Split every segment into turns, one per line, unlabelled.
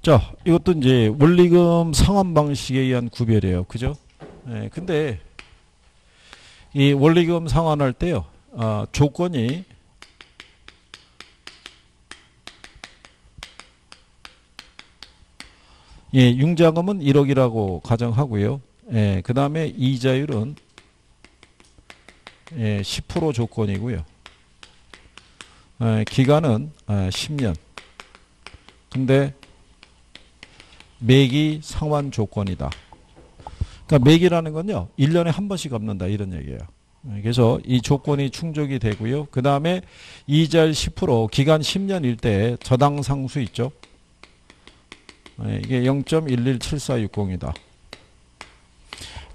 자, 이것도 이제 원리금 상환 방식에 의한 구별이에요. 그죠? 예, 근데 이 원리금 상환할 때요. 조건이 예, 융자금은 1억이라고 가정하고요. 예, 그 다음에 이자율은 예, 10% 조건이고요. 예, 기간은 10년. 근데 매기 상환 조건이다. 그러니까 매기라는 건요. 1년에 한 번씩 갚는다 이런 얘기예요. 그래서 이 조건이 충족이 되고요. 그 다음에 이자율 10% 기간 10년일 때 저당 상수 있죠. 이게 0.117460이다.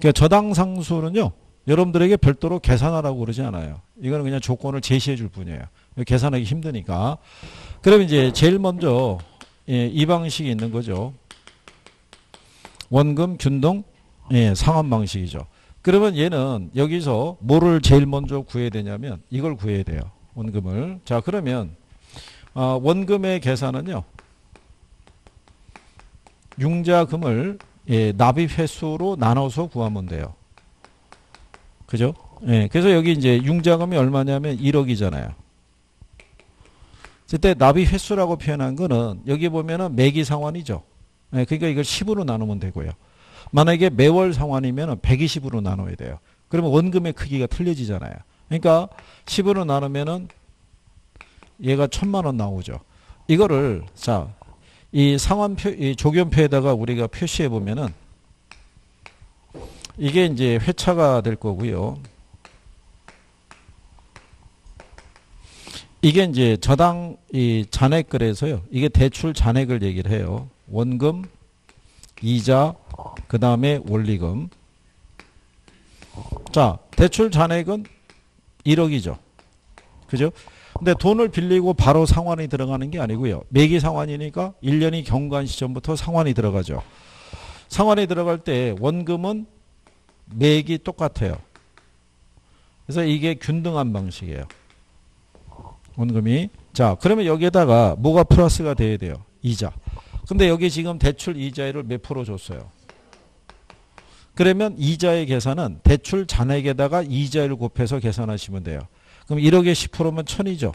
그러니까 저당 상수는요. 여러분들에게 별도로 계산하라고 그러지 않아요. 이거는 그냥 조건을 제시해 줄 뿐이에요. 계산하기 힘드니까. 그럼 이제 제일 먼저 이 방식이 있는 거죠. 원금 균등 상환 방식이죠. 그러면 얘는 여기서 뭐를 제일 먼저 구해야 되냐면 이걸 구해야 돼요. 원금을. 자, 그러면 원금의 계산은요. 융자금을 납입 횟수로 나눠서 구하면 돼요. 그죠? 예, 그래서 여기 이제 융자금이 얼마냐면 1억이잖아요. 그때 납입 횟수라고 표현한 거는 여기 보면은 매기 상환이죠. 예, 그러니까 이걸 10으로 나누면 되고요. 만약에 매월 상환이면 120으로 나눠야 돼요. 그러면 원금의 크기가 틀려지잖아요. 그러니까 10으로 나누면은 얘가 1000만 원 나오죠. 이거를 자, 이 상환표, 이 조견표에다가 우리가 표시해 보면은 이게 이제 회차가 될 거고요. 이게 이제 저당 이 잔액거래에서요. 이게 대출 잔액을 얘기를 해요. 원금, 이자, 그 다음에 원리금. 자, 대출 잔액은 1억이죠. 그죠? 근데 돈을 빌리고 바로 상환이 들어가는 게 아니고요. 매기 상환이니까 1년이 경과한 시점부터 상환이 들어가죠. 상환이 들어갈 때 원금은 매기 똑같아요. 그래서 이게 균등한 방식이에요. 원금이. 자, 그러면 여기에다가 뭐가 플러스가 돼야 돼요? 이자. 근데 여기 지금 대출 이자율을 몇 프로 줬어요? 그러면 이자의 계산은 대출 잔액에다가 이자율을 곱해서 계산하시면 돼요. 그럼 1억에 10%면 1000이죠.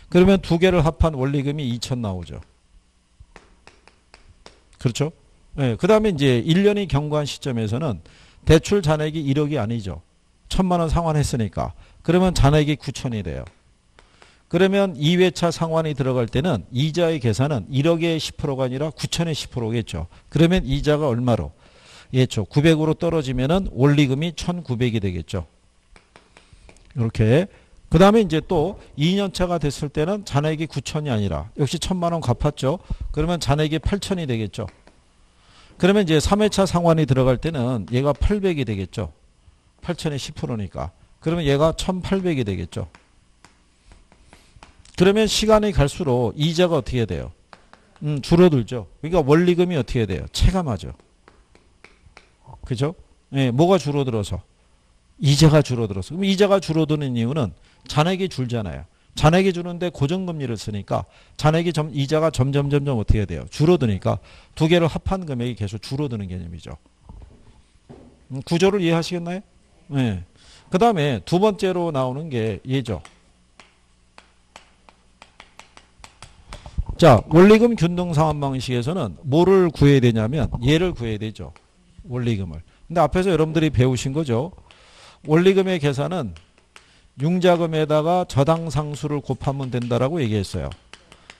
그러면 두 개를 합한 원리금이 2000 나오죠. 그렇죠? 네, 그 다음에 이제 1년이 경과한 시점에서는 대출 잔액이 1억이 아니죠. 1000만 원 상환했으니까. 그러면 잔액이 9000이 돼요. 그러면 2회차 상환이 들어갈 때는 이자의 계산은 1억의 10%가 아니라 9천의 10%겠죠. 그러면 이자가 얼마로? 예죠. 900으로 떨어지면은 원리금이 1900이 되겠죠. 이렇게. 그 다음에 이제 또 2년차가 됐을 때는 잔액이 9천이 아니라 역시 1000만 원 갚았죠. 그러면 잔액이 8000이 되겠죠. 그러면 이제 3회차 상환이 들어갈 때는 얘가 800이 되겠죠. 8000의 10%니까. 그러면 얘가 1800이 되겠죠. 그러면 시간이 갈수록 이자가 어떻게 돼요? 줄어들죠. 그러니까 원리금이 어떻게 돼요? 체감하죠. 그죠? 예, 뭐가 줄어들어서? 이자가 줄어들어서. 그럼 이자가 줄어드는 이유는 잔액이 줄잖아요. 잔액이 주는데 고정금리를 쓰니까 잔액이 이자가 점점 어떻게 돼요? 줄어드니까 두 개를 합한 금액이 계속 줄어드는 개념이죠. 구조를 이해하시겠나요? 네. 그 다음에 두 번째로 나오는 게 얘죠. 자, 원리금 균등 상환 방식에서는 뭐를 구해야 되냐면 얘를 구해야 되죠. 원리금을. 근데 앞에서 여러분들이 배우신 거죠. 원리금의 계산은 융자금에다가 저당 상수를 곱하면 된다라고 얘기했어요.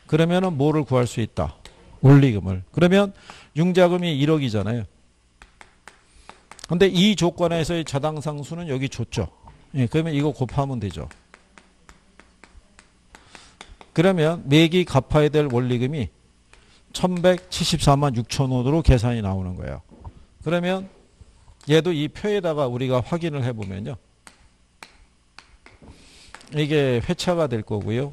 그러면은 뭐를 구할 수 있다? 원리금을. 그러면 융자금이 1억이잖아요. 근데 이 조건에서의 저당 상수는 여기 줬죠. 예, 그러면 이거 곱하면 되죠. 그러면 매기 갚아야 될 원리금이 1174만 6천 원으로 계산이 나오는 거예요. 그러면 얘도 이 표에다가 우리가 확인을 해보면요. 이게 회차가 될 거고요.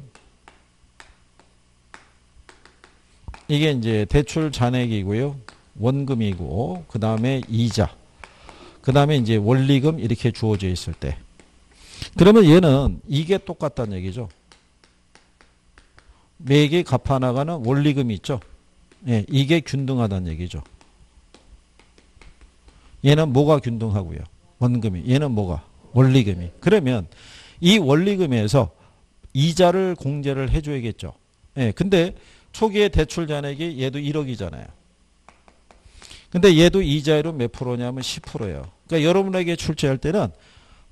이게 이제 대출 잔액이고요. 원금이고, 그 다음에 이자. 그 다음에 이제 원리금 이렇게 주어져 있을 때. 그러면 얘는 이게 똑같다는 얘기죠. 매기 갚아나가는 원리금이 있죠. 예, 이게 균등하다는 얘기죠. 얘는 뭐가 균등하고요? 원금이. 얘는 뭐가? 원리금이. 그러면 이 원리금에서 이자를 공제를 해줘야겠죠. 예, 근데 초기에 대출 잔액이 얘도 1억이잖아요. 근데 얘도 이자율은 몇 프로냐면 10%예요. 그러니까 여러분에게 출제할 때는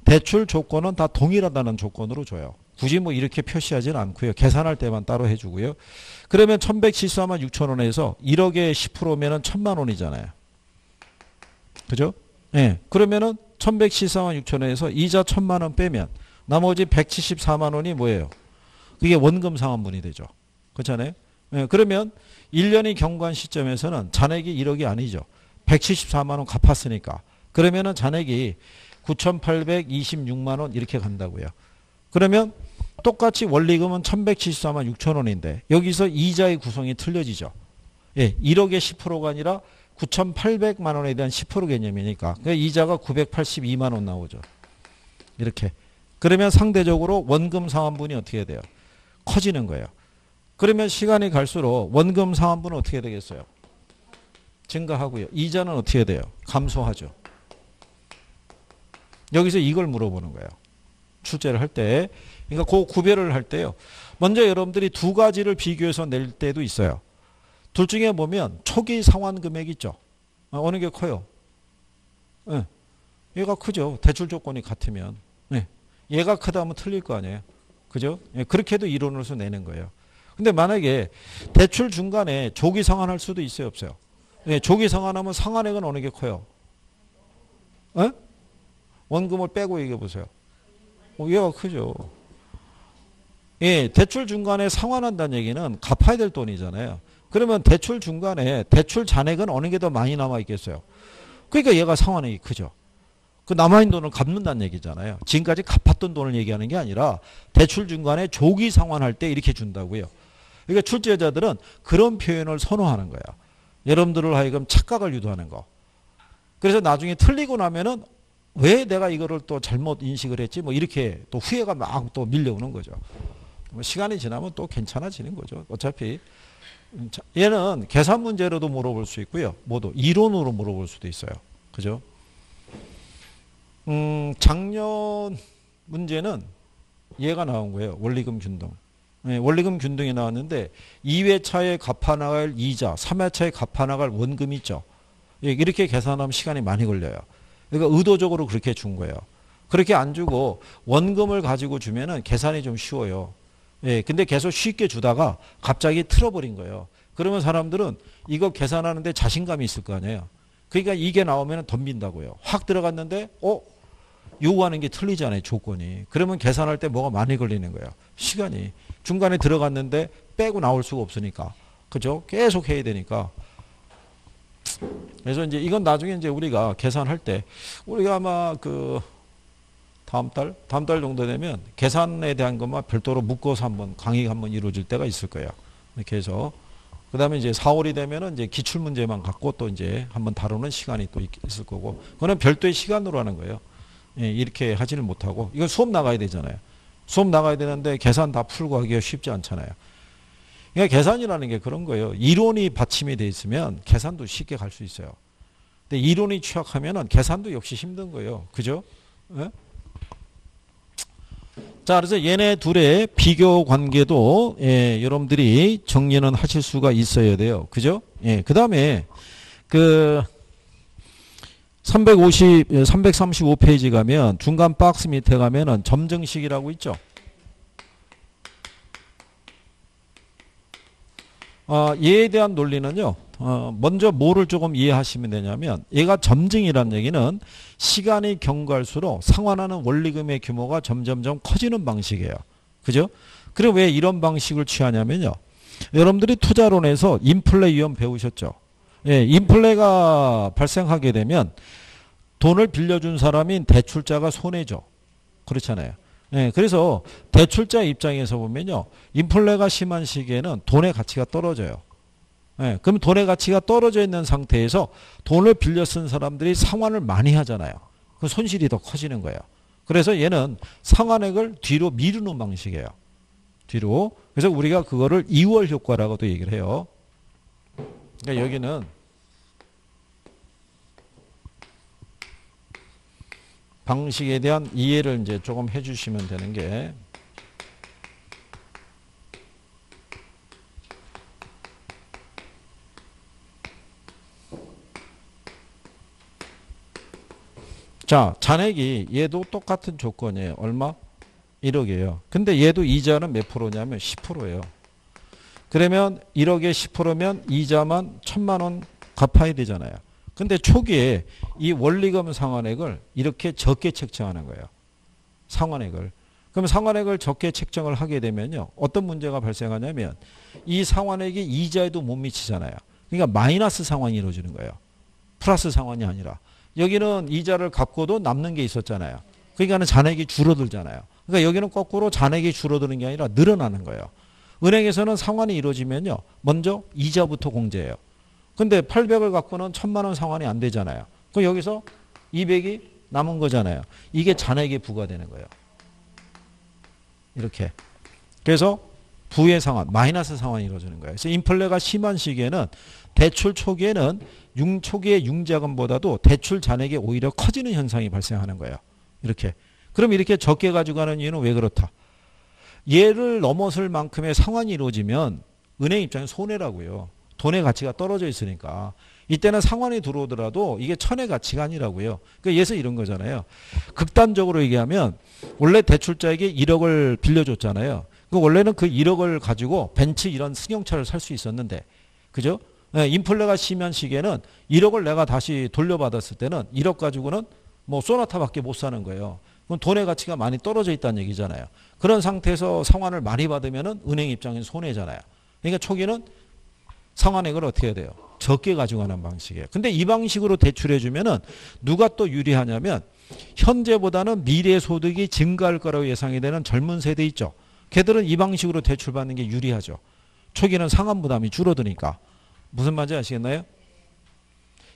대출 조건은 다 동일하다는 조건으로 줘요. 굳이 뭐 이렇게 표시하지는 않고요. 계산할 때만 따로 해주고요. 그러면 1174만 6천 원에서 1억에 10%면은 1000만 원이잖아요. 그죠? 예. 그러면은 1174만 6천 원에서 이자 1000만 원 빼면 나머지 174만 원이 뭐예요? 그게 원금 상환분이 되죠. 그렇잖아요? 예. 그러면 1년이 경과한 시점에서는 잔액이 1억이 아니죠. 174만 원 갚았으니까. 그러면은 잔액이 9,826만 원 이렇게 간다고요. 그러면 똑같이 원리금은 1174만 6천 원인데 여기서 이자의 구성이 틀려지죠. 예, 1억의 10%가 아니라 9,800만 원에 대한 10% 개념이니까 그러니까 이자가 982만 원 나오죠. 이렇게. 그러면 상대적으로 원금 상환분이 어떻게 돼요? 커지는 거예요. 그러면 시간이 갈수록 원금 상환분은 어떻게 되겠어요? 증가하고요. 이자는 어떻게 돼요? 감소하죠. 여기서 이걸 물어보는 거예요. 출제를 할 때. 그러니까 그 구별을 할 때요. 먼저 여러분들이 두 가지를 비교해서 낼 때도 있어요. 둘 중에 보면 초기 상환 금액 있죠. 어느 게 커요? 네. 얘가 크죠. 대출 조건이 같으면. 네. 얘가 크다면 틀릴 거 아니에요. 그죠? 네. 그렇게도 이론으로서 내는 거예요. 근데 만약에 대출 중간에 조기 상환할 수도 있어요, 없어요? 네. 조기 상환하면 상환액은 어느 게 커요? 네? 원금을 빼고 얘기해 보세요. 얘가 크죠. 예, 대출 중간에 상환한다는 얘기는 갚아야 될 돈이잖아요. 그러면 대출 중간에 대출 잔액은 어느 게 더 많이 남아 있겠어요. 그러니까 얘가 상환액이 크죠. 그 남아있는 돈을 갚는다는 얘기잖아요. 지금까지 갚았던 돈을 얘기하는 게 아니라 대출 중간에 조기 상환할 때 이렇게 준다고요. 그러니까 출제자들은 그런 표현을 선호하는 거예요. 여러분들을 하여금 착각을 유도하는 거. 그래서 나중에 틀리고 나면은 왜 내가 이거를 또 잘못 인식을 했지? 뭐 이렇게 또 후회가 막 또 밀려오는 거죠. 시간이 지나면 또 괜찮아지는 거죠. 어차피 얘는 계산 문제로도 물어볼 수 있고요. 모두 이론으로 물어볼 수도 있어요. 그죠? 작년 문제는 얘가 나온 거예요. 원리금 균등. 네, 원리금 균등이 나왔는데 2회차에 갚아나갈 이자, 3회차에 갚아나갈 원금이 있죠. 이렇게 계산하면 시간이 많이 걸려요. 그러니까 의도적으로 그렇게 준 거예요. 그렇게 안 주고 원금을 가지고 주면은 계산이 좀 쉬워요. 예, 근데 계속 쉽게 주다가 갑자기 틀어버린 거예요. 그러면 사람들은 이거 계산하는데 자신감이 있을 거 아니에요. 그러니까 이게 나오면 덤빈다고요. 확 들어갔는데, 요구하는 게 틀리잖아요, 조건이. 그러면 계산할 때 뭐가 많이 걸리는 거예요. 시간이. 중간에 들어갔는데 빼고 나올 수가 없으니까. 그죠? 계속 해야 되니까. 그래서 이제 이건 나중에 이제 우리가 계산할 때, 우리가 아마 다음 달 정도 되면 계산에 대한 것만 별도로 묶어서 한번 강의가 한번 이루어질 때가 있을 거예요. 이렇게 해서. 그 다음에 이제 4월이 되면은 이제 기출문제만 갖고 또 이제 한번 다루는 시간이 또 있을 거고. 그거는 별도의 시간으로 하는 거예요. 예, 이렇게 하지는 못하고. 이건 수업 나가야 되잖아요. 수업 나가야 되는데 계산 다 풀고 하기가 쉽지 않잖아요. 그러니까 계산이라는 게 그런 거예요. 이론이 받침이 돼 있으면 계산도 쉽게 갈 수 있어요. 근데 이론이 취약하면은 계산도 역시 힘든 거예요. 그죠? 예? 자, 그래서 얘네 둘의 비교 관계도 여러분들이 정리는 하실 수가 있어야 돼요. 그죠? 예, 그 다음에 335페이지 가면 중간 박스 밑에 가면은 점증식이라고 있죠. 얘에 대한 논리는요. 먼저 뭐를 조금 이해하시면 되냐면 얘가 점증이라는 얘기는 시간이 경과할수록 상환하는 원리금의 규모가 점점점 커지는 방식이에요. 그죠? 그리고 왜 이런 방식을 취하냐면요. 여러분들이 투자론에서 인플레 위험 배우셨죠? 예, 인플레가 발생하게 되면 돈을 빌려준 사람인 대출자가 손해죠. 그렇잖아요. 예, 그래서 대출자 입장에서 보면요. 인플레가 심한 시기에는 돈의 가치가 떨어져요. 예, 그럼 돈의 가치가 떨어져 있는 상태에서 돈을 빌려 쓴 사람들이 상환을 많이 하잖아요. 그 손실이 더 커지는 거예요. 그래서 얘는 상환액을 뒤로 미루는 방식이에요. 뒤로. 그래서 우리가 그거를 2월 효과라고도 얘기를 해요. 그러니까 여기는 방식에 대한 이해를 이제 조금 해주시면 되는 게, 자, 잔액이 얘도 똑같은 조건이에요. 얼마? 1억이에요. 근데 얘도 이자는 몇 프로냐면 10%예요. 그러면 1억에 10%면 이자만 1,000만 원 갚아야 되잖아요. 근데 초기에 이 원리금 상환액을 이렇게 적게 책정하는 거예요. 상환액을. 그럼 상환액을 적게 책정을 하게 되면요, 어떤 문제가 발생하냐면 이 상환액이 이자에도 못 미치잖아요. 그러니까 마이너스 상환이 이루어지는 거예요. 플러스 상환이 아니라. 여기는 이자를 갚고도 남는 게 있었잖아요. 그러니까 잔액이 줄어들잖아요. 그러니까 여기는 거꾸로 잔액이 줄어드는 게 아니라 늘어나는 거예요. 은행에서는 상환이 이루어지면요, 먼저 이자부터 공제해요. 근데 800을 갖고는 1,000만 원 상환이 안 되잖아요. 그럼 여기서 200이 남은 거잖아요. 이게 잔액에 부과되는 거예요. 이렇게. 그래서 부의 상환, 마이너스 상환이 이루어지는 거예요. 그래서 인플레가 심한 시기에는 대출 초기에는 초기의 융자금보다도 대출 잔액이 오히려 커지는 현상이 발생하는 거예요. 이렇게. 그럼 이렇게 적게 가져가는 이유는 왜 그렇다? 얘를 넘어설 만큼의 상환이 이루어지면 은행 입장에 손해라고요. 돈의 가치가 떨어져 있으니까. 이때는 상환이 들어오더라도 이게 천의 가치가 아니라고요. 그러니까 예서 이런 거잖아요. 극단적으로 얘기하면 원래 대출자에게 1억을 빌려줬잖아요. 원래는 그 1억을 가지고 벤츠 이런 승용차를 살 수 있었는데, 그죠? 인플레가 심한 시기에는 1억을 내가 다시 돌려받았을 때는 1억 가지고는 뭐 소나타밖에 못 사는 거예요. 그럼 돈의 가치가 많이 떨어져 있다는 얘기잖아요. 그런 상태에서 상환을 많이 받으면은 은행 입장에서 손해잖아요. 그러니까 초기는 상환액을 어떻게 해야 돼요? 적게 가져가는 방식이에요. 근데 이 방식으로 대출해 주면은 누가 또 유리하냐면 현재보다는 미래 소득이 증가할 거라고 예상이 되는 젊은 세대 있죠. 걔들은 이 방식으로 대출받는 게 유리하죠. 초기는 상환 부담이 줄어드니까. 무슨 말인지 아시겠나요?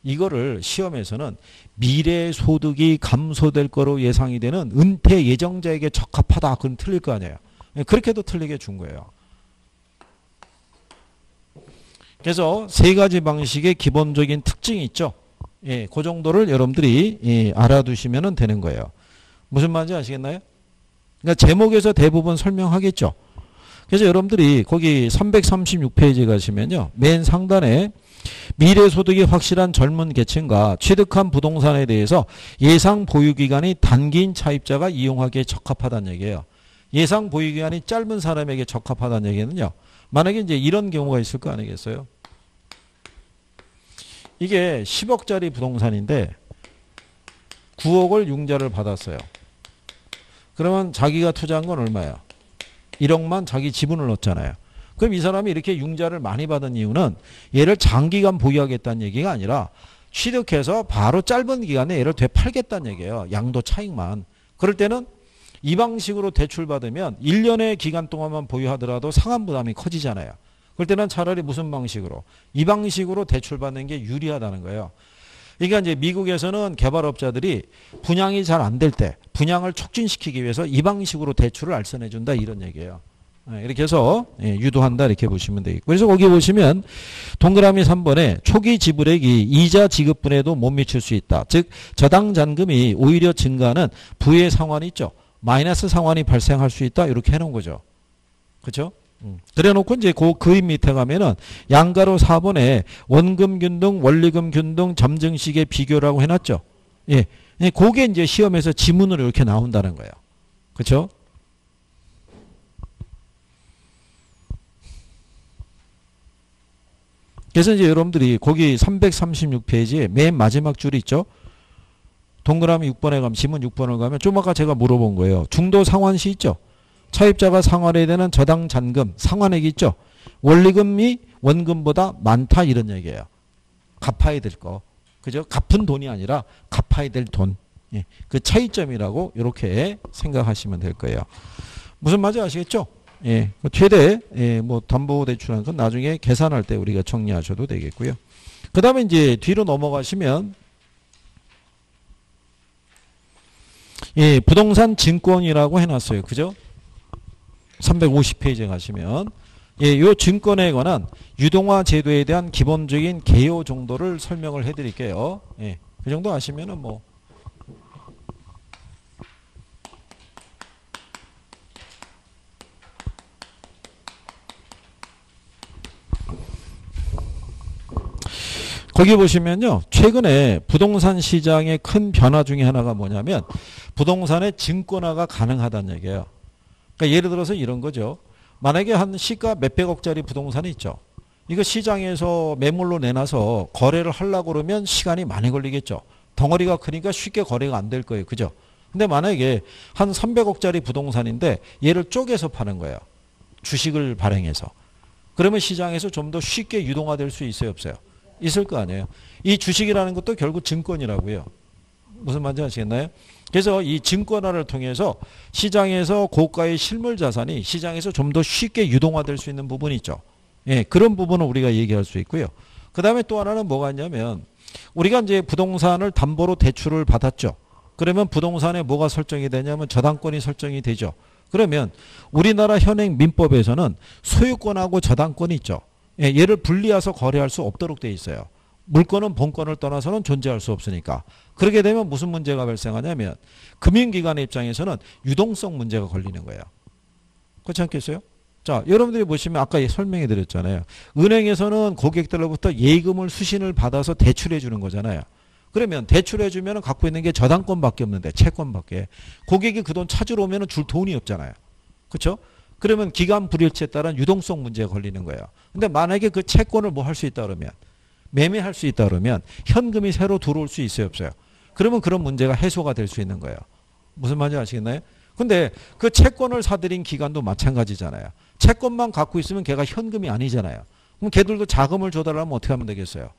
이거를 시험에서는 미래 소득이 감소될 거로 예상이 되는 은퇴 예정자에게 적합하다. 그건 틀릴 거 아니에요. 그렇게도 틀리게 준 거예요. 그래서 세 가지 방식의 기본적인 특징이 있죠. 예, 그 정도를 여러분들이 알아두시면 되는 거예요. 무슨 말인지 아시겠나요? 그러니까 제목에서 대부분 설명하겠죠. 그래서 여러분들이 거기 336페이지 가시면요, 맨 상단에 미래 소득이 확실한 젊은 계층과 취득한 부동산에 대해서 예상 보유기간이 단기인 차입자가 이용하기에 적합하다는 얘기예요. 예상 보유기간이 짧은 사람에게 적합하다는 얘기는요, 만약에 이제 이런 경우가 있을 거 아니겠어요? 이게 10억짜리 부동산인데 9억을 융자를 받았어요. 그러면 자기가 투자한 건 얼마야? 1억만 자기 지분을 넣었잖아요. 그럼 이 사람이 이렇게 융자를 많이 받은 이유는 얘를 장기간 보유하겠다는 얘기가 아니라 취득해서 바로 짧은 기간에 얘를 되팔겠다는 얘기예요. 양도 차익만. 그럴 때는 이 방식으로 대출받으면 1년의 기간 동안만 보유하더라도 상환 부담이 커지잖아요. 그럴 때는 차라리 무슨 방식으로? 이 방식으로 대출받는 게 유리하다는 거예요. 그러니까 이제 미국에서는 개발업자들이 분양이 잘 안 될 때 분양을 촉진시키기 위해서 이 방식으로 대출을 알선해 준다 이런 얘기예요. 이렇게 해서 유도한다 이렇게 보시면 되겠고. 그래서 거기 보시면 동그라미 3번에 초기 지불액이 이자 지급분에도 못 미칠 수 있다. 즉 저당 잔금이 오히려 증가하는 부의 상환이 있죠. 마이너스 상환이 발생할 수 있다. 이렇게 해놓은 거죠. 그렇죠? 그래 놓고 이제 그 그림 밑에 가면은 양가로 4번에 원금 균등, 원리금 균등, 점증식의 비교라고 해놨죠. 예. 그게 이제 시험에서 지문으로 이렇게 나온다는 거예요. 그렇죠? 그래서 이제 여러분들이 거기 336페이지에 맨 마지막 줄이 있죠. 동그라미 6번에 가면, 지문 6번을 가면 좀 아까 제가 물어본 거예요. 중도 상환시 있죠. 차입자가 상환해야 되는 저당 잔금, 상환액이 있죠. 원리금이 원금보다 많다 이런 얘기예요. 갚아야 될 거. 그죠? 갚은 돈이 아니라 갚아야 될 돈. 예. 그 차이점이라고 이렇게 생각하시면 될 거예요. 무슨 말인지 아시겠죠? 예. 최대 뭐 담보대출한 건 나중에 계산할 때 우리가 정리하셔도 되겠고요. 그 다음에 이제 뒤로 넘어가시면 예, 부동산 증권이라고 해놨어요. 그죠? 350페이지에 가시면 예, 요 증권에 관한 유동화 제도에 대한 기본적인 개요 정도를 설명을 해 드릴게요. 예, 그 정도 아시면은 뭐. 거기 보시면요. 최근에 부동산 시장의 큰 변화 중에 하나가 뭐냐면 부동산의 증권화가 가능하다는 얘기예요. 그러니까 예를 들어서 이런 거죠. 만약에 한 시가 몇백억짜리 부동산이 있죠. 이거 시장에서 매물로 내놔서 거래를 하려고 그러면 시간이 많이 걸리겠죠. 덩어리가 크니까 쉽게 거래가 안 될 거예요. 그죠? 근데 만약에 한 300억짜리 부동산인데 얘를 쪼개서 파는 거예요. 주식을 발행해서. 그러면 시장에서 좀 더 쉽게 유동화될 수 있어요, 없어요? 있을 거 아니에요. 이 주식이라는 것도 결국 증권이라고요. 무슨 말인지 아시겠나요? 그래서 이 증권화를 통해서 시장에서 고가의 실물 자산이 시장에서 좀 더 쉽게 유동화될 수 있는 부분이 있죠. 예, 그런 부분을 우리가 얘기할 수 있고요. 그 다음에 또 하나는 뭐가 있냐면 우리가 이제 부동산을 담보로 대출을 받았죠. 그러면 부동산에 뭐가 설정이 되냐면 저당권이 설정이 되죠. 그러면 우리나라 현행 민법에서는 소유권하고 저당권이 있죠. 예, 얘를 분리해서 거래할 수 없도록 돼 있어요. 물건은 본권을 떠나서는 존재할 수 없으니까. 그렇게 되면 무슨 문제가 발생하냐면 금융기관의 입장에서는 유동성 문제가 걸리는 거예요. 그렇지 않겠어요? 자, 여러분들이 보시면 아까 설명해 드렸잖아요. 은행에서는 고객들로부터 예금을 수신을 받아서 대출해 주는 거잖아요. 그러면 대출해 주면 갖고 있는 게 저당권밖에 없는데 채권밖에. 고객이 그 돈 찾으러 오면 줄 돈이 없잖아요. 그렇죠? 그러면 기간 불일치에 따른 유동성 문제가 걸리는 거예요. 근데 만약에 그 채권을 뭐 할 수 있다 그러면 매매할 수 있다 그러면 현금이 새로 들어올 수 있어요, 없어요? 그러면 그런 문제가 해소가 될 수 있는 거예요. 무슨 말인지 아시겠나요? 근데 그 채권을 사들인 기관도 마찬가지잖아요. 채권만 갖고 있으면 걔가 현금이 아니잖아요. 그럼 걔들도 자금을 조달하면 어떻게 하면 되겠어요?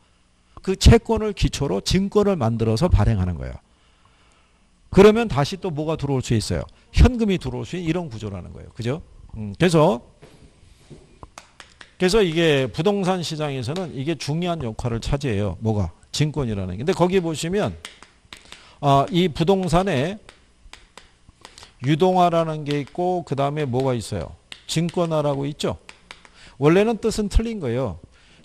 그 채권을 기초로 증권을 만들어서 발행하는 거예요. 그러면 다시 또 뭐가 들어올 수 있어요? 현금이 들어올 수 있는 이런 구조라는 거예요. 그죠? 그래서 이게 부동산 시장에서는 이게 중요한 역할을 차지해요. 뭐가? 증권이라는 게. 근데 거기 보시면 이 부동산에 유동화라는 게 있고 그 다음에 뭐가 있어요? 증권화라고 있죠. 원래는 뜻은 틀린 거예요.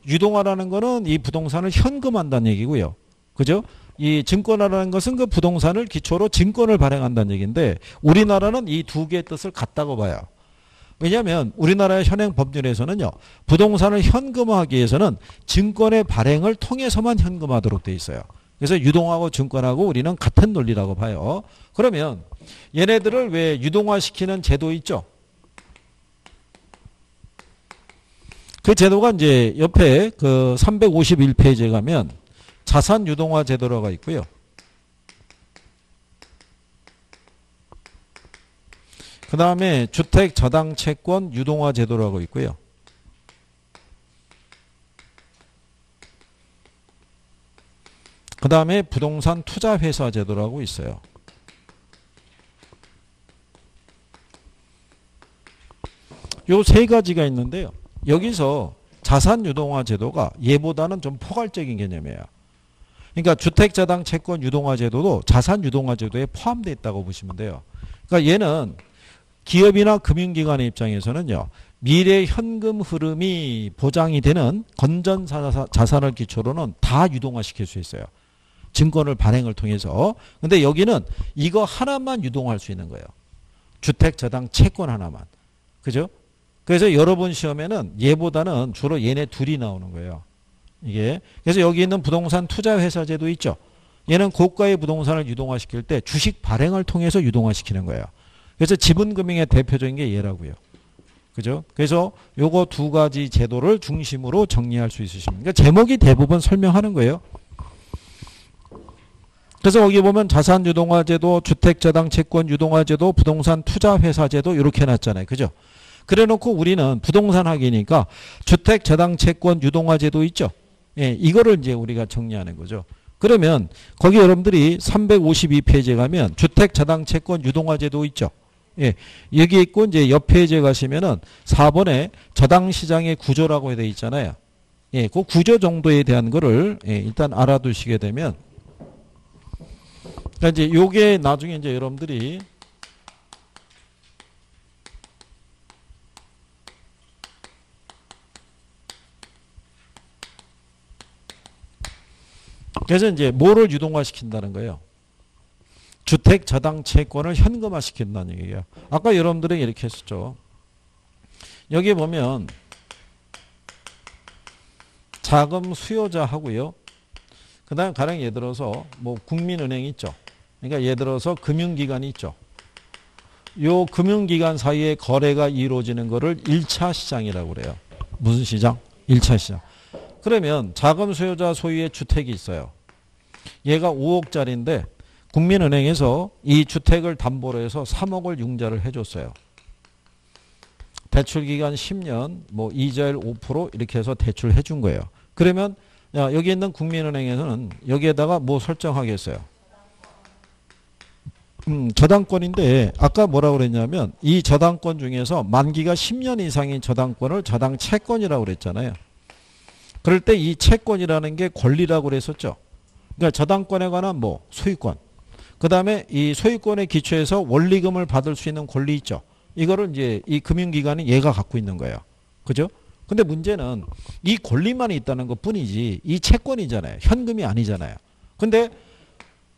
유동화라는 거는 이 부동산을 현금한다는 얘기고요. 그죠? 이 증권화라는 것은 그 부동산을 기초로 증권을 발행한다는 얘기인데 우리나라는 이 두 개의 뜻을 같다고 봐요. 왜냐하면 우리나라의 현행 법률에서는요. 부동산을 현금화하기 위해서는 증권의 발행을 통해서만 현금화하도록 돼 있어요. 그래서 유동하고 증권하고 우리는 같은 논리라고 봐요. 그러면 얘네들을 왜 유동화시키는 제도 있죠? 그 제도가 이제 옆에 그 351페이지에 가면 자산 유동화 제도라고 있고요. 그 다음에 주택 저당 채권 유동화 제도라고 있고요. 그 다음에 부동산 투자 회사 제도라고 있어요. 요 세 가지가 있는데요. 여기서 자산 유동화 제도가 얘보다는 좀 포괄적인 개념이에요. 그러니까 주택 저당 채권 유동화 제도도 자산 유동화 제도에 포함되어 있다고 보시면 돼요. 그러니까 얘는 기업이나 금융기관의 입장에서는요. 미래 현금 흐름이 보장이 되는 건전 자산을 기초로는 다 유동화시킬 수 있어요. 증권을 발행을 통해서. 근데 여기는 이거 하나만 유동화할 수 있는 거예요. 주택 저당 채권 하나만. 그죠? 그래서 여러분 시험에는 얘보다는 주로 얘네 둘이 나오는 거예요. 이게. 그래서 여기 있는 부동산 투자 회사 제도 있죠. 얘는 고가의 부동산을 유동화시킬 때 주식 발행을 통해서 유동화시키는 거예요. 그래서 지분금융의 대표적인 게 얘라고요. 그죠? 그래서 요거 두 가지 제도를 중심으로 정리할 수 있으십니다. 그러니까 제목이 대부분 설명하는 거예요. 그래서 거기 보면 자산 유동화 제도, 주택 저당 채권 유동화 제도, 부동산 투자 회사 제도 이렇게 해놨잖아요. 그죠? 그래 놓고 우리는 부동산 학이니까 주택 저당 채권 유동화 제도 있죠. 예, 이거를 이제 우리가 정리하는 거죠. 그러면 거기 여러분들이 352페이지에 가면 주택 저당 채권 유동화 제도 있죠. 예, 여기 있고 이제 옆 페이지에 가시면은 4번에 저당 시장의 구조라고 되어 있잖아요. 예, 그 구조 정도에 대한 거를 일단 알아두시게 되면 그러니까 이제 요게 나중에 이제 여러분들이 그래서 이제 뭐를 유동화시킨다는 거예요? 주택 저당 채권을 현금화시킨다는 얘기예요. 아까 여러분들이 이렇게 했었죠. 여기 보면 자금 수요자 하고요. 그 다음 가령 예를 들어서 뭐 국민은행이 있죠. 그러니까 예를 들어서 금융기관이 있죠. 요 금융기관 사이에 거래가 이루어지는 거를 1차 시장이라고 그래요. 무슨 시장? 1차 시장. 그러면 자금 수요자 소유의 주택이 있어요. 얘가 5억짜리인데 국민은행에서 이 주택을 담보로 해서 3억을 융자를 해줬어요. 대출기간 10년, 뭐 이자율 5% 이렇게 해서 대출해 준 거예요. 그러면 여기 있는 국민은행에서는 여기에다가 뭐 설정하겠어요? 저당권인데 아까 뭐라고 그랬냐면 이 저당권 중에서 만기가 10년 이상인 저당권을 저당 채권이라고 그랬잖아요. 그럴 때 이 채권이라는 게 권리라고 그랬었죠. 그러니까 저당권에 관한 뭐 소유권. 그 다음에 이 소유권에 기초해서 원리금을 받을 수 있는 권리 있죠. 이거를 이제 이 금융기관이 얘가 갖고 있는 거예요. 그죠? 근데 문제는 이 권리만 있다는 것 뿐이지 이 채권이잖아요. 현금이 아니잖아요. 근데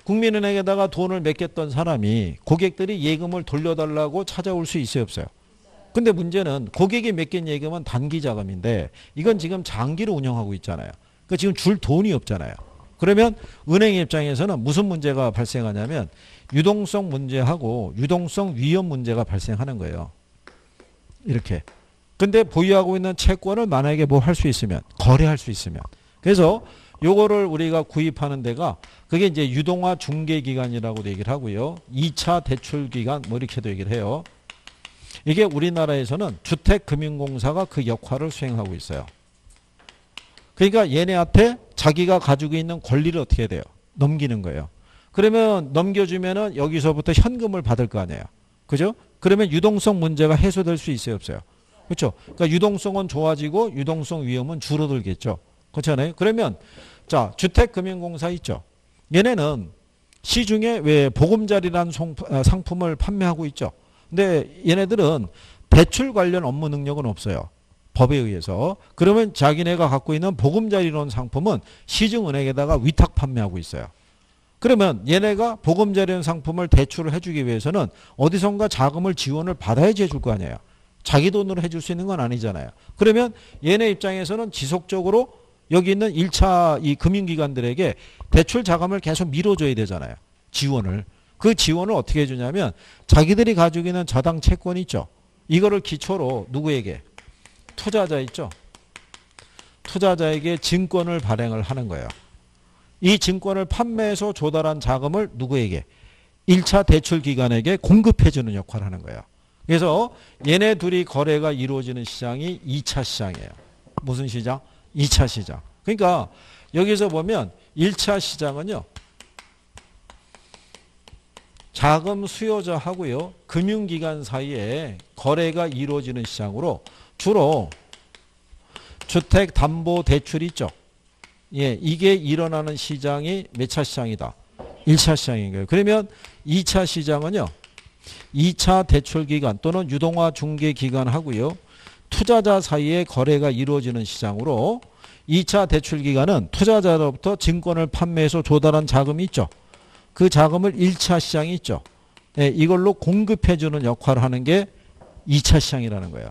국민은행에다가 돈을 맡겼던 사람이 고객들이 예금을 돌려달라고 찾아올 수 있어요, 없어요? 근데 문제는 고객이 맡긴 예금은 단기 자금인데 이건 지금 장기로 운영하고 있잖아요. 그러니까 지금 줄 돈이 없잖아요. 그러면 은행 입장에서는 무슨 문제가 발생하냐면 유동성 문제하고 유동성 위험 문제가 발생하는 거예요. 이렇게. 근데 보유하고 있는 채권을 만약에 뭐 할 수 있으면 거래할 수 있으면 그래서 요거를 우리가 구입하는 데가 그게 이제 유동화 중개기관이라고 얘기를 하고요. 2차 대출기관 뭐 이렇게도 얘기를 해요. 이게 우리나라에서는 주택금융공사가 그 역할을 수행하고 있어요. 그러니까 얘네한테 자기가 가지고 있는 권리를 어떻게 해야 돼요? 넘기는 거예요. 그러면 넘겨주면은 여기서부터 현금을 받을 거 아니에요. 그죠? 그러면 유동성 문제가 해소될 수 있어요, 없어요? 그렇죠? 그러니까 유동성은 좋아지고 유동성 위험은 줄어들겠죠. 그렇잖아요. 그러면 자 주택금융공사 있죠. 얘네는 시중에 왜 보금자리라는 상품을 판매하고 있죠. 근데 얘네들은 대출 관련 업무 능력은 없어요. 법에 의해서. 그러면 자기네가 갖고 있는 보금자리론 상품은 시중은행에다가 위탁 판매하고 있어요. 그러면 얘네가 보금자리론 상품을 대출을 해주기 위해서는 어디선가 자금을 지원을 받아야지 해줄 거 아니에요. 자기 돈으로 해줄 수 있는 건 아니잖아요. 그러면 얘네 입장에서는 지속적으로 여기 있는 1차 이 금융기관들에게 대출 자금을 계속 밀어줘야 되잖아요. 지원을. 그 지원을 어떻게 해주냐면 자기들이 가지고 있는 저당 채권 있죠. 이거를 기초로 누구에게? 투자자 있죠. 투자자에게 증권을 발행을 하는 거예요. 이 증권을 판매해서 조달한 자금을 누구에게? 1차 대출기관에게 공급해주는 역할을 하는 거예요. 그래서 얘네 둘이 거래가 이루어지는 시장이 2차 시장이에요. 무슨 시장? 2차 시장. 그러니까 여기서 보면 1차 시장은요. 자금 수요자하고요. 금융기관 사이에 거래가 이루어지는 시장으로 주로 주택담보대출 있죠. 예, 이게 일어나는 시장이 몇 차 시장이다? 1차 시장인 거예요. 그러면 2차 시장은요. 2차 대출기관 또는 유동화 중개기관 하고요. 투자자 사이에 거래가 이루어지는 시장으로 2차 대출기관은 투자자로부터 증권을 판매해서 조달한 자금이 있죠. 그 자금을 1차 시장이 있죠. 네, 이걸로 공급해주는 역할을 하는 게 2차 시장이라는 거예요.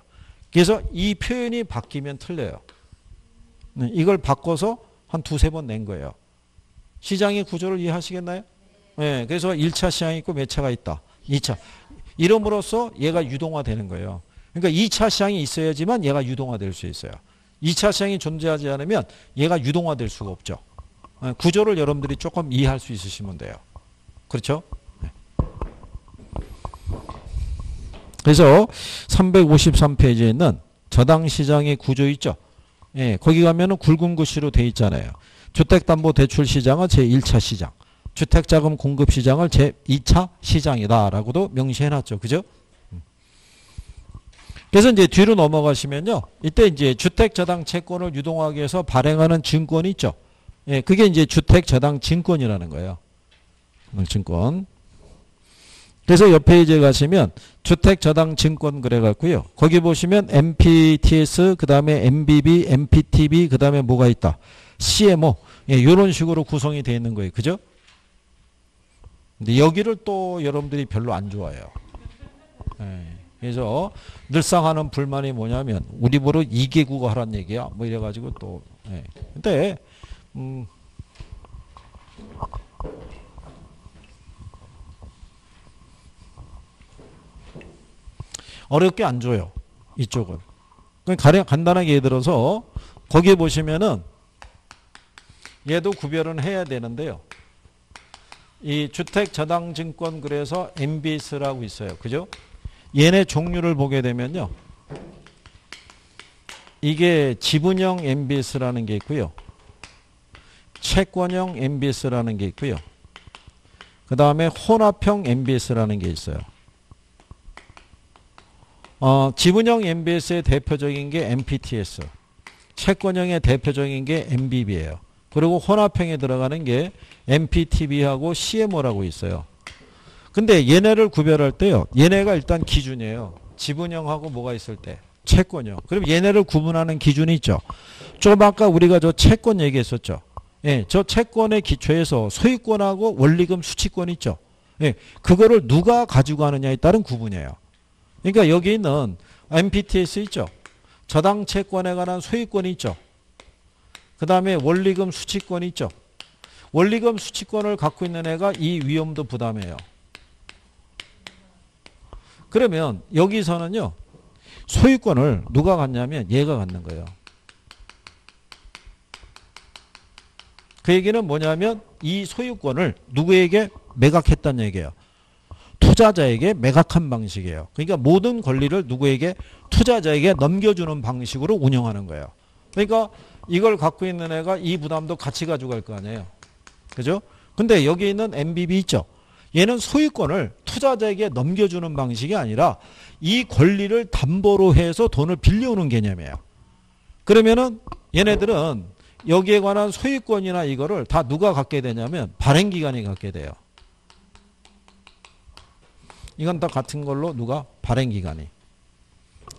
그래서 이 표현이 바뀌면 틀려요. 네, 이걸 바꿔서 한 두세 번 낸 거예요. 시장의 구조를 이해하시겠나요? 네, 그래서 1차 시장이 있고 몇 차가 있다? 2차. 이름으로써 얘가 유동화되는 거예요. 그러니까 2차 시장이 있어야지만 얘가 유동화될 수 있어요. 2차 시장이 존재하지 않으면 얘가 유동화될 수가 없죠. 구조를 여러분들이 조금 이해할 수 있으시면 돼요. 그렇죠? 네. 그래서 353페이지에 있는 저당시장의 구조 있죠. 예, 거기 가면은 굵은 글씨로 돼 있잖아요. 주택담보대출시장은 제1차 시장, 주택자금 공급시장을 제2차 시장이다라고도 명시해놨죠. 그죠? 그래서 이제 뒤로 넘어가시면요. 이때 이제 주택저당채권을 유동하기 위해서 발행하는 증권이 있죠. 예, 그게 이제 주택저당증권이라는 거예요. 증권. 그래서 옆 페이지에 가시면 주택저당증권 그래갖고요. 거기 보시면 MPTS, 그 다음에 MBB, MPTB, 그 다음에 뭐가 있다? CMO. 예, 이런 식으로 구성이 되어 있는 거예요. 그죠? 근데 여기를 또 여러분들이 별로 안 좋아해요. 예, 그래서 늘상 하는 불만이 뭐냐면 우리 보러 2개국어 하란 얘기야. 뭐 이래가지고 또. 예. 근데 어렵게 안 줘요. 이쪽은. 가령 간단하게 예를 들어서 거기에 보시면은 얘도 구별은 해야 되는데요. 이 주택저당증권 그래서 MBS라고 있어요. 그죠? 얘네 종류를 보게 되면요. 이게 지분형 MBS라는 게 있고요. 채권형 MBS라는 게 있고요. 그 다음에 혼합형 MBS라는 게 있어요. 지분형 MBS의 대표적인 게 MPTS, 채권형의 대표적인 게 MBB예요. 그리고 혼합형에 들어가는 게 MPTB하고 CMO라고 있어요. 근데 얘네를 구별할 때요. 얘네가 일단 기준이에요. 지분형하고 뭐가 있을 때? 채권형. 그럼 얘네를 구분하는 기준이 있죠. 좀 아까 우리가 저 채권 얘기했었죠. 예, 저 채권의 기초에서 소유권하고 원리금 수취권 있죠. 예, 그거를 누가 가지고 가느냐에 따른 구분이에요. 그러니까 여기 있는 MPTS 있죠. 저당 채권에 관한 소유권이 있죠. 그 다음에 원리금 수취권이 있죠. 원리금 수취권을 갖고 있는 애가 이 위험도 부담해요. 그러면 여기서는요. 소유권을 누가 갖냐면 얘가 갖는 거예요. 그 얘기는 뭐냐면 이 소유권을 누구에게 매각했다는 얘기예요. 투자자에게 매각한 방식이에요. 그러니까 모든 권리를 누구에게? 투자자에게 넘겨주는 방식으로 운영하는 거예요. 그러니까 이걸 갖고 있는 애가 이 부담도 같이 가져갈 거 아니에요. 그죠? 근데 여기 있는 MBB 있죠? 얘는 소유권을 투자자에게 넘겨주는 방식이 아니라 이 권리를 담보로 해서 돈을 빌려오는 개념이에요. 그러면은 얘네들은 여기에 관한 소유권이나 이거를 다 누가 갖게 되냐면 발행기관이 갖게 돼요. 이건 다 같은 걸로 누가? 발행기관이.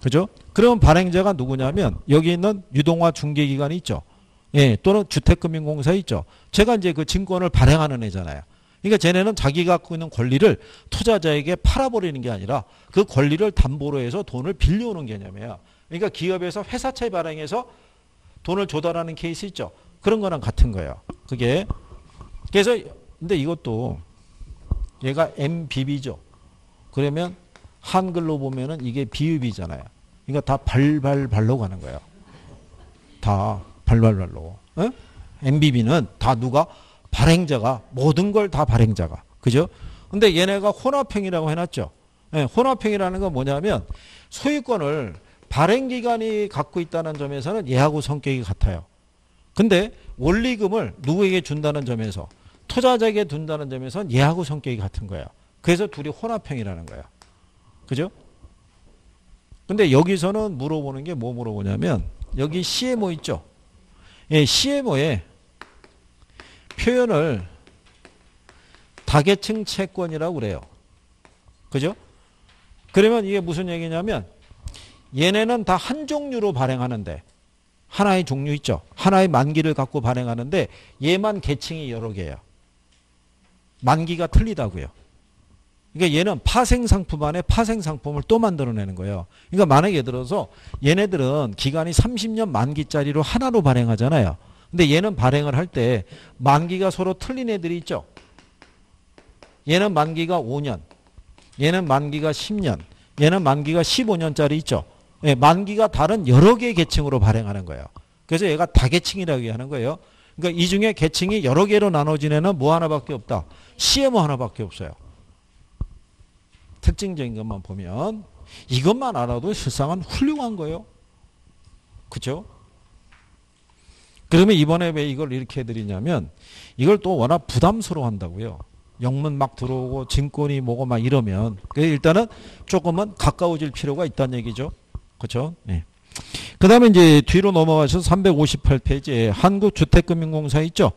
그죠? 그러면 발행자가 누구냐면 여기 있는 유동화 중개기관이 있죠. 예, 또는 주택금융공사 있죠. 제가 이제 그 증권을 발행하는 애잖아요. 그러니까 쟤네는 자기가 갖고 있는 권리를 투자자에게 팔아버리는 게 아니라 그 권리를 담보로 해서 돈을 빌려오는 개념이에요. 그러니까 기업에서 회사채 발행해서 돈을 조달하는 케이스 있죠. 그런 거랑 같은 거예요. 그게. 그래서 근데 이것도 얘가 MBB죠. 그러면 한글로 보면은 이게 비읍이잖아요. 그러니까 다 발발발로 가는 거예요. 다 발발발로. 어? MBB는 다 누가? 발행자가, 모든 걸 다 발행자가. 그죠? 근데 얘네가 혼합형이라고 해놨죠. 네, 혼합형이라는 건 뭐냐면 소유권을 발행기관이 갖고 있다는 점에서는 얘하고 성격이 같아요. 근데 원리금을 누구에게 준다는 점에서, 투자자에게 둔다는 점에서는 얘하고 성격이 같은 거예요. 그래서 둘이 혼합형이라는 거예요. 그죠? 근데 여기서는 물어보는 게 뭐 물어보냐면 여기 CMO 있죠? 예, CMO에 표현을 다계층 채권이라고 그래요. 그죠? 그러면 이게 무슨 얘기냐면 얘네는 다 한 종류로 발행하는데 하나의 종류 있죠? 하나의 만기를 갖고 발행하는데 얘만 계층이 여러 개예요. 만기가 틀리다고요. 그러니까 얘는 파생상품 안에 파생상품을 또 만들어내는 거예요. 그러니까 만약에 들어서 얘네들은 기간이 30년 만기짜리로 하나로 발행하잖아요. 근데 얘는 발행을 할 때 만기가 서로 틀린 애들이 있죠. 얘는 만기가 5년, 얘는 만기가 10년, 얘는 만기가 15년짜리 있죠. 예, 만기가 다른 여러 개의 계층으로 발행하는 거예요. 그래서 얘가 다계층이라고 얘기하는 거예요. 그러니까 이 중에 계층이 여러 개로 나눠진 애는 뭐 하나밖에 없다. CMO 하나밖에 없어요. 특징적인 것만 보면 이것만 알아도 실상은 훌륭한 거예요. 그렇죠? 그러면 이번에 왜 이걸 이렇게 해드리냐면 이걸 또 워낙 부담스러워 한다고요. 영문 막 들어오고 증권이 뭐고 막 이러면 일단은 조금은 가까워질 필요가 있다는 얘기죠. 그렇죠? 네. 그 다음에 이제 뒤로 넘어가셔서 358페이지에 한국주택금융공사 있죠.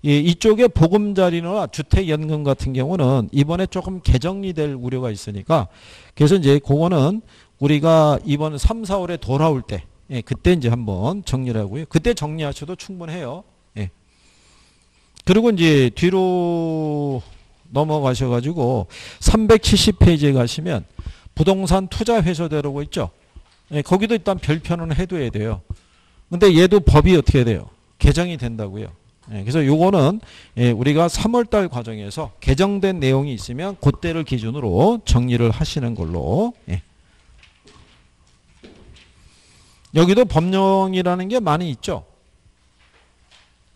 이쪽에 보금자리나 주택연금 같은 경우는 이번에 조금 개정리될 우려가 있으니까 그래서 이제 그거는 우리가 이번 3, 4월에 돌아올 때 그때 이제 한번 정리를 하고요. 그때 정리하셔도 충분해요. 예. 그리고 이제 뒤로 넘어가셔가지고 370페이지에 가시면 부동산 투자 회수대라고 있죠. 예, 거기도 일단 별표는 해둬야 돼요. 근데 얘도 법이 어떻게 돼요? 개정이 된다고요. 예, 그래서 요거는 예, 우리가 3월달 과정에서 개정된 내용이 있으면 그때를 기준으로 정리를 하시는 걸로. 예. 여기도 법령이라는 게 많이 있죠.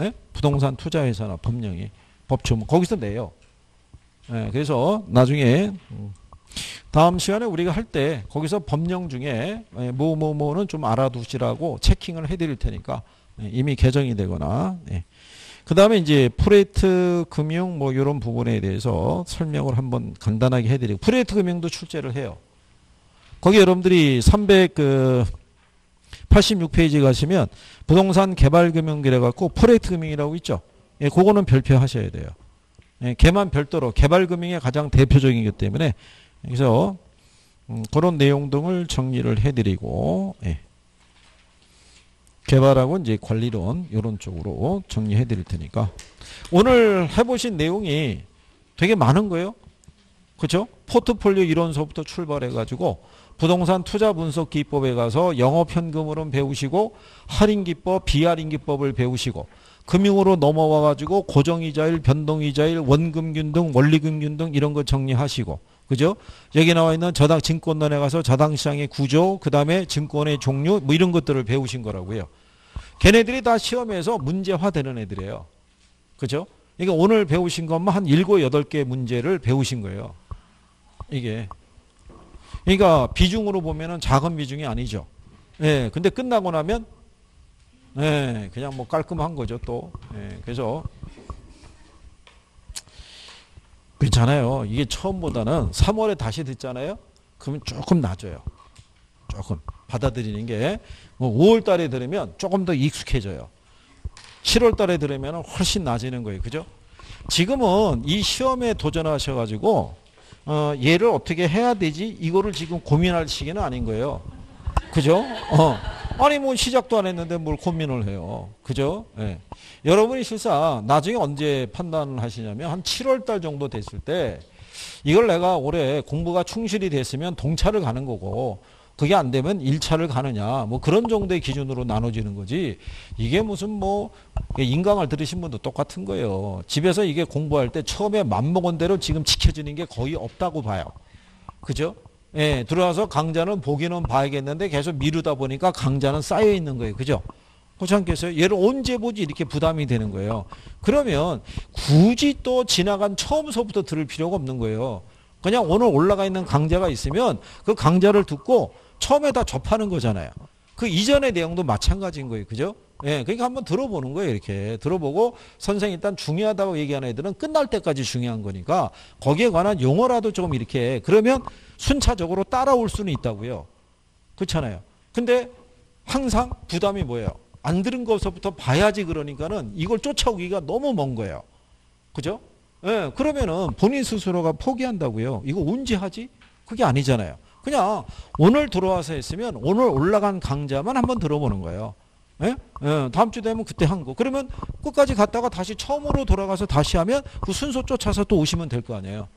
예? 부동산 투자회사나 법령이 법조문 거기서 내요. 예, 그래서 나중에 다음 시간에 우리가 할 때 거기서 법령 중에 뭐는 좀 알아두시라고 체킹을 해드릴 테니까 이미 개정이 되거나 그 다음에 이제 프레이트 금융 뭐 이런 부분에 대해서 설명을 한번 간단하게 해드리고 프레이트 금융도 출제를 해요. 거기 여러분들이 386페이지 가시면 부동산 개발금융이라 갖고 프레이트 금융이라고 있죠. 예, 그거는 별표 하셔야 돼요. 예, 걔만 별도로 개발금융의 가장 대표적이기 때문에 그래서 그런 내용 등을 정리를 해드리고 예. 개발하고 이제 관리론 이런 쪽으로 정리해드릴 테니까 오늘 해보신 내용이 되게 많은 거예요. 그렇죠? 포트폴리오 이론서부터 출발해가지고 부동산 투자 분석 기법에 가서 영업 현금으로 배우시고 할인 기법, 비할인 기법을 배우시고 금융으로 넘어와 가지고 고정이자율, 변동이자율, 원금균 등 원리금균 등 이런 거 정리하시고 그죠? 여기 나와 있는 저당 증권론에 가서 자당시장의 구조, 그 다음에 증권의 종류 뭐 이런 것들을 배우신 거라고요. 걔네들이 다 시험에서 문제화되는 애들이에요. 그죠? 그러니까 오늘 배우신 것만 한 7, 8개 문제를 배우신 거예요. 이게. 그러니까 비중으로 보면은 작은 비중이 아니죠. 예, 근데 끝나고 나면 예, 그냥 뭐 깔끔한 거죠, 또. 예, 그래서 괜찮아요. 이게 처음보다는 3월에 다시 듣잖아요. 그러면 조금 낮아요. 조금 받아들이는 게 5월 달에 들으면 조금 더 익숙해져요. 7월 달에 들으면 훨씬 낮아지는 거예요. 그죠? 지금은 이 시험에 도전하셔가지고 얘를 어떻게 해야 되지? 이거를 지금 고민할 시기는 아닌 거예요. 그죠? 아니 뭐 시작도 안 했는데 뭘 고민을 해요. 그죠? 예. 여러분이 실상 나중에 언제 판단을 하시냐면 한 7월 달 정도 됐을 때 이걸 내가 올해 공부가 충실히 됐으면 동차를 가는 거고 그게 안 되면 1차를 가느냐 뭐 그런 정도의 기준으로 나눠지는 거지 이게 무슨 뭐 인강을 들으신 분도 똑같은 거예요. 집에서 이게 공부할 때 처음에 맘먹은 대로 지금 지켜지는 게 거의 없다고 봐요. 그죠? 예, 들어와서 강좌는 보기는 봐야겠는데 계속 미루다 보니까 강좌는 쌓여 있는 거예요. 그죠? 그렇지 않겠어요? 얘를 언제 보지 이렇게 부담이 되는 거예요. 그러면 굳이 또 지나간 처음서부터 들을 필요가 없는 거예요. 그냥 오늘 올라가 있는 강좌가 있으면 그 강좌를 듣고 처음에 다 접하는 거잖아요. 그 이전의 내용도 마찬가지인 거예요. 그죠? 예, 그러니까 한번 들어보는 거예요. 이렇게 들어보고 선생님 일단 중요하다고 얘기하는 애들은 끝날 때까지 중요한 거니까 거기에 관한 용어라도 조금 이렇게 그러면 순차적으로 따라올 수는 있다고요. 그렇잖아요. 근데 항상 부담이 뭐예요? 안 들은 것부터 봐야지 그러니까는 이걸 쫓아오기가 너무 먼 거예요. 그죠? 예, 그러면은 본인 스스로가 포기한다고요. 이거 언제 하지? 그게 아니잖아요. 그냥 오늘 들어와서 했으면 오늘 올라간 강좌만 한번 들어보는 거예요. 예? 예, 다음 주 되면 그때 한 거. 그러면 끝까지 갔다가 다시 처음으로 돌아가서 다시 하면 그 순서 쫓아서 또 오시면 될 거 아니에요.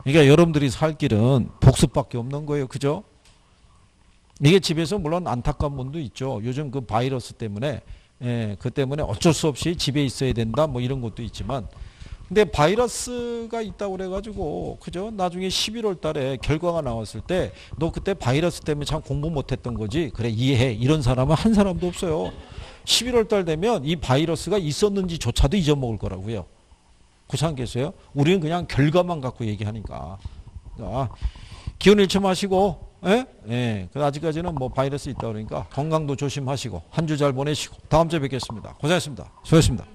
그러니까 여러분들이 살 길은 복습밖에 없는 거예요. 그죠? 이게 집에서 물론 안타까운 분도 있죠. 요즘 그 바이러스 때문에 예, 그 때문에 어쩔 수 없이 집에 있어야 된다 뭐 이런 것도 있지만 근데 바이러스가 있다고 그래가지고 그죠? 나중에 11월 달에 결과가 나왔을 때 너 그때 바이러스 때문에 참 공부 못했던 거지 그래 이해해 이런 사람은 한 사람도 없어요. 11월 달 되면 이 바이러스가 있었는지조차도 잊어먹을 거라고요. 그렇지 않겠어요? 우리는 그냥 결과만 갖고 얘기하니까 기운 잃지 마시고 예? 예. 아직까지는 뭐 바이러스 있다 그러니까 건강도 조심하시고 한 주 잘 보내시고 다음 주에 뵙겠습니다. 고생했습니다. 수고했습니다.